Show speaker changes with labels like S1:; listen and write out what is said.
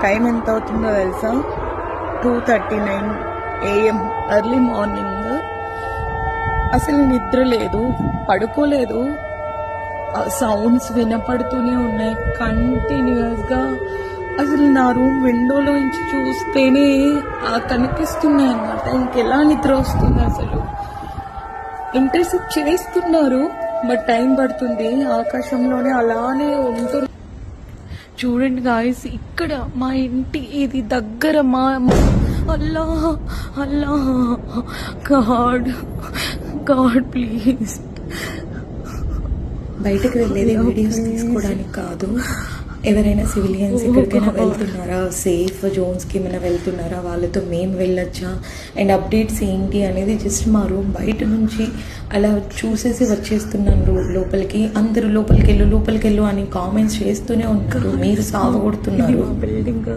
S1: Time ఎంత అవుతుందో తెలుసా? 2:39 AM, ఎర్లీ మార్నింగ్. అసలు నిద్ర లేదు, పడుకోలేదు. సౌండ్స్ వినపడుతూనే ఉన్నాయి కంటిన్యూస్గా. అసలు నా రూమ్ విండోలో నుంచి చూస్తేనే కనిపిస్తున్నాయి అన్నమాట. ఇంకెలా నిద్ర వస్తుంది అసలు? ఇంటర్సెప్ట్ చేస్తున్నారు, బట్ టైం పడుతుంది. ఆకాశంలోనే అలానే ఉంటుంది. చూడండి గాయస్, ఇక్కడ మా ఇంటి ఇది దగ్గర మా అల్లా అల్లా గాడ్ గాడ్ ప్లీజ్. బయటకు వెళ్ళేది వీడియోస్ తీసుకోవడానికి కాదు. ఎవరైనా సివిలియన్స్ ఎక్కడికైనా వెళ్తున్నారా, సేఫ్ జోన్స్కి ఏమైనా వెళ్తున్నారా, వాళ్ళతో మేము వెళ్ళొచ్చా అండ్ అప్డేట్స్ ఏంటి అనేది జస్ట్ మా రూమ్ బయట నుంచి అలా చూసేసి వచ్చేస్తున్నాను లోపలికి. అందరూ లోపలికి వెళ్ళు అని కామెంట్స్ చేస్తూనే ఉంటారు. మీరు సాగొడుతున్నారు. బిల్డింగ్